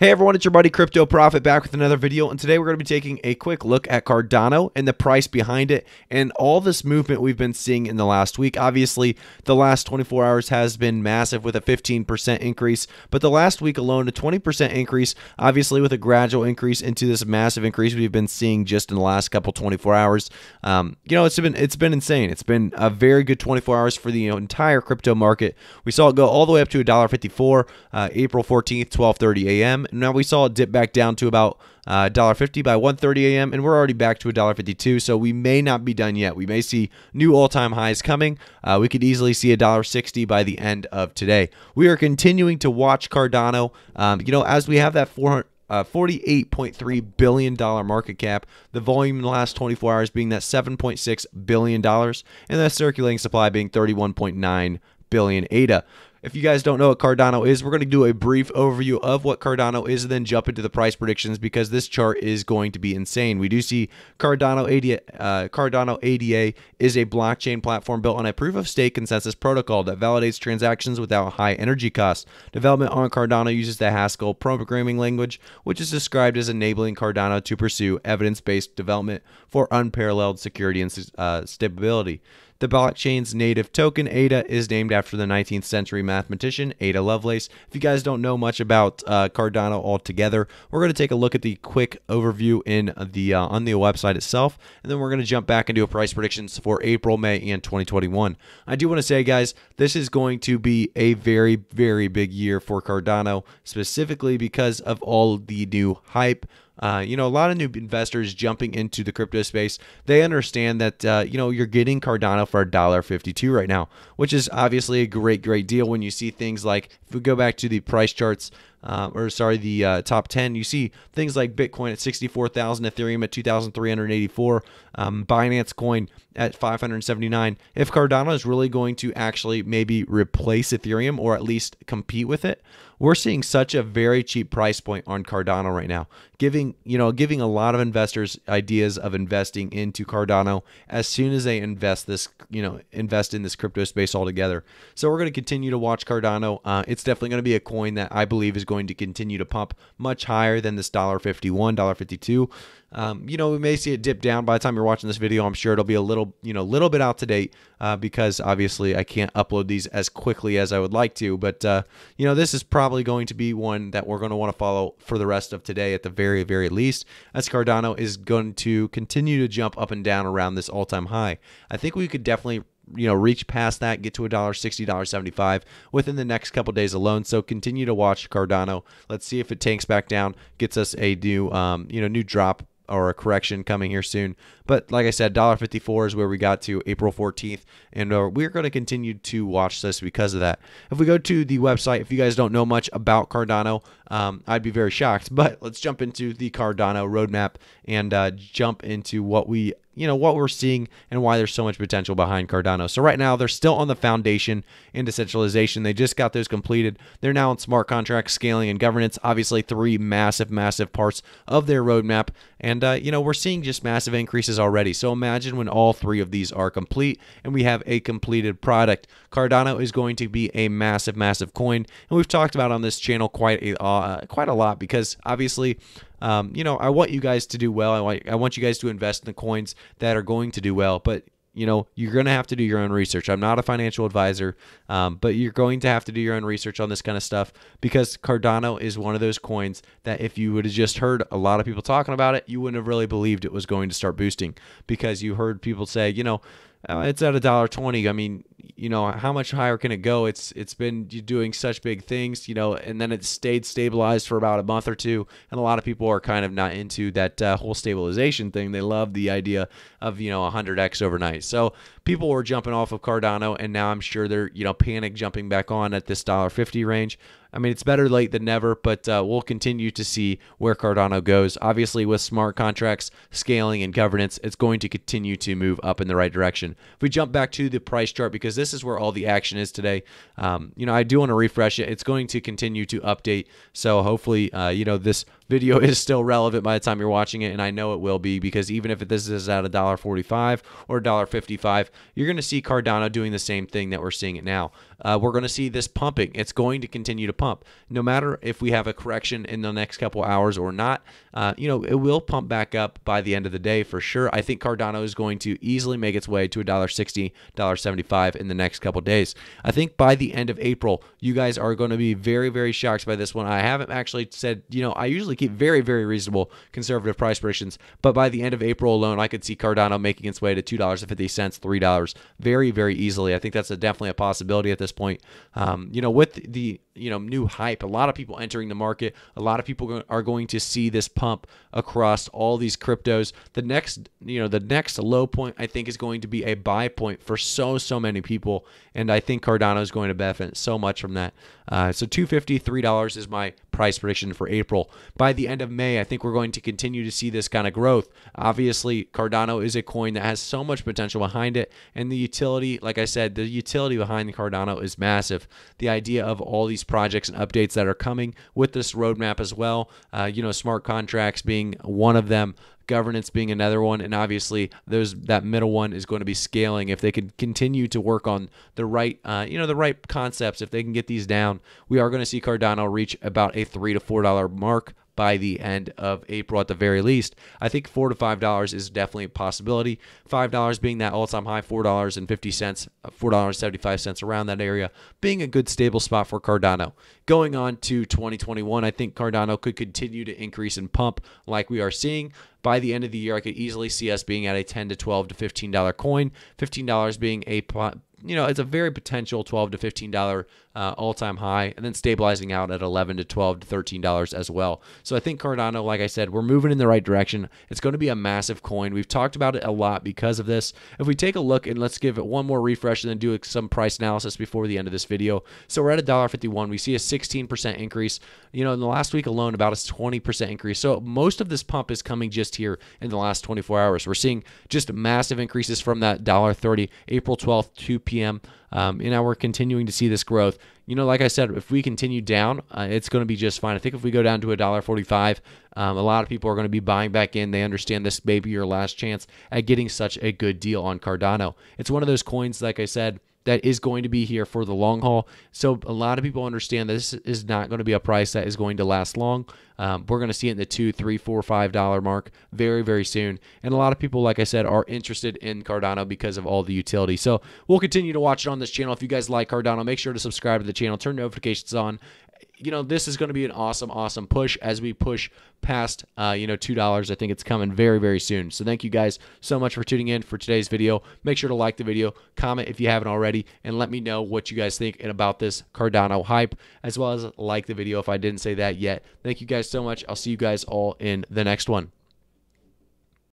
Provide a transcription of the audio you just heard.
Hey everyone, it's your buddy Crypto Profit back with another video, and today we're going to be taking a quick look at Cardano and the price behind it and all this movement we've been seeing in the last week. Obviously, the last 24 hours has been massive with a 15% increase, but the last week alone, a 20% increase, obviously with a gradual increase into this massive increase we've been seeing just in the last couple 24 hours. It's been insane. It's been a very good 24 hours for the entire crypto market. We saw it go all the way up to $1.54, April 14th, 12:30 a.m. Now we saw it dip back down to about $1.50 by 1:30 a.m. and we're already back to $1.52. So we may not be done yet. We may see new all-time highs coming. We could easily see $1.60 by the end of today. We are continuing to watch Cardano. As we have that $48.3 billion market cap, the volume in the last 24 hours being that $7.6 billion, and the circulating supply being 31.9 billion ADA. If you guys don't know what Cardano is, we're going to do a brief overview of what Cardano is and then jump into the price predictions because this chart is going to be insane. We do see Cardano ADA is a blockchain platform built on a proof-of-stake consensus protocol that validates transactions without high energy costs. Development on Cardano uses the Haskell programming language, which is described as enabling Cardano to pursue evidence-based development for unparalleled security and stability. The blockchain's native token, ADA, is named after the 19th century mathematician Ada Lovelace. If you guys don't know much about Cardano altogether, we're going to take a look at the quick overview in the on the website itself, and then we're going to jump back and do a price predictions for April, May, and 2021. I do want to say, guys, this is going to be a very, very big year for Cardano, specifically because of all the new hype. A lot of new investors jumping into the crypto space. They understand that, you're getting Cardano for $1.52 right now, which is obviously a great deal when you see things like, if we go back to the price charts, the top 10, you see things like Bitcoin at 64,000, Ethereum at 2,384, Binance Coin at 579. If Cardano is really going to actually maybe replace Ethereum or at least compete with it, we're seeing such a very cheap price point on Cardano right now, giving a lot of investors ideas of investing into Cardano as soon as they invest in this crypto space altogether. So we're going to continue to watch Cardano. It's definitely going to be a coin that I believe is going to continue to pump much higher than this $1.51, $1.52. We may see it dip down by the time you're watching this video. I'm sure it'll be a little bit out to date because obviously I can't upload these as quickly as I would like to. But, this is probably going to be one that we're going to want to follow for the rest of today at the very, very least, as Cardano is going to continue to jump up and down around this all-time high. I think we could definitely reach past that, get to $1.60, $1.75 within the next couple days alone. So continue to watch Cardano. Let's see if it tanks back down, gets us a new drop or a correction coming here soon. But like I said, $1.54 is where we got to April 14th, and we're going to continue to watch this because of that. If we go to the website, if you guys don't know much about Cardano, I'd be very shocked. But let's jump into the Cardano Roadmap and jump into what we're seeing and why there's so much potential behind Cardano. So right now, they're still on the foundation and decentralization. They just got those completed. They're now on smart contracts, scaling, and governance. Obviously, three massive parts of their roadmap. And, we're seeing just massive increases already. So imagine when all three of these are complete and we have a completed product. Cardano is going to be a massive coin. And we've talked about on this channel quite a lot because obviously, I want you guys to do well. I want you guys to invest in the coins that are going to do well, but you're going to have to do your own research. I'm not a financial advisor, but you're going to have to do your own research on this kind of stuff because Cardano is one of those coins that if you would have just heard a lot of people talking about it, you wouldn't have really believed it was going to start boosting because you heard people say, it's at $1.20. I mean, how much higher can it go? It's been doing such big things, and then it stayed stabilized for about a month or two. And a lot of people are kind of not into that whole stabilization thing. They love the idea of, 100x overnight. So people were jumping off of Cardano, and now I'm sure they're, panic jumping back on at this $1.50 range. I mean, it's better late than never, but we'll continue to see where Cardano goes. Obviously, with smart contracts, scaling, and governance, it's going to continue to move up in the right direction. If we jump back to the price chart, because this is where all the action is today, I do want to refresh it. It's going to continue to update. So hopefully, this video is still relevant by the time you're watching it, and I know it will be, because even if this is at $1.45 or $1.55, you're going to see Cardano doing the same thing that we're seeing it now. We're going to see this pumping. It's going to continue to pump. No matter if we have a correction in the next couple hours or not, it will pump back up by the end of the day for sure. I think Cardano is going to easily make its way to $1.60, $1.75 in the next couple days. I think by the end of April, you guys are going to be very, very shocked by this one. I haven't actually said, I usually keep very, very reasonable conservative price predictions, but by the end of April alone, I could see Cardano making its way to $2.50, $3 very, very easily. I think that's definitely a possibility at this point. With the new hype, a lot of people entering the market, a lot of people are going to see this pump across all these cryptos. The next low point, I think, is going to be a buy point for so many people, and I think Cardano is going to benefit so much from that. So $2.50, $3 is my price prediction for April. By the end of May, I think we're going to continue to see this kind of growth. Obviously, Cardano is a coin that has so much potential behind it, and the utility, like I said, the utility behind the Cardano is massive. The idea of all these projects and updates that are coming with this roadmap as well, smart contracts being one of them, governance being another one, and obviously that middle one is going to be scaling. If they can continue to work on the right concepts, if they can get these down, we are going to see Cardano reach about a $3 to $4 mark by the end of April at the very least. I think $4 to $5 is definitely a possibility. $5 being that all-time high, $4.50, $4.75, around that area, being a good stable spot for Cardano. Going on to 2021, I think Cardano could continue to increase and pump like we are seeing. By the end of the year, I could easily see us being at a $10 to $12 to $15 coin. $15 being it's a very potential $12 to $15 all-time high, and then stabilizing out at $11 to $12 to $13 as well. So I think Cardano, like I said, we're moving in the right direction. It's going to be a massive coin. We've talked about it a lot because of this. If we take a look, and let's give it one more refresh and then do some price analysis before the end of this video. So we're at $1.51. We see a 16% increase. In the last week alone, about a 20% increase. So most of this pump is coming just here in the last 24 hours. We're seeing just massive increases from that $1.30, April 12th, 2 p.m. Now we're continuing to see this growth. Like I said, if we continue down, it's going to be just fine. I think if we go down to $1.45, a lot of people are going to be buying back in. They understand this may be your last chance at getting such a good deal on Cardano. It's one of those coins, like I said, that is going to be here for the long haul. So a lot of people understand that this is not going to be a price that is going to last long. We're going to see it in the $2, $3, $4, $5 mark very, very soon. And a lot of people, like I said, are interested in Cardano because of all the utility. So we'll continue to watch it on this channel. If you guys like Cardano, make sure to subscribe to the channel, turn notifications on. This is going to be an awesome push as we push past, $2. I think it's coming very, very soon. So thank you guys so much for tuning in for today's video. Make sure to like the video, comment if you haven't already, and let me know what you guys think about this Cardano hype, as well as like the video if I didn't say that yet. Thank you guys so much. I'll see you guys all in the next one.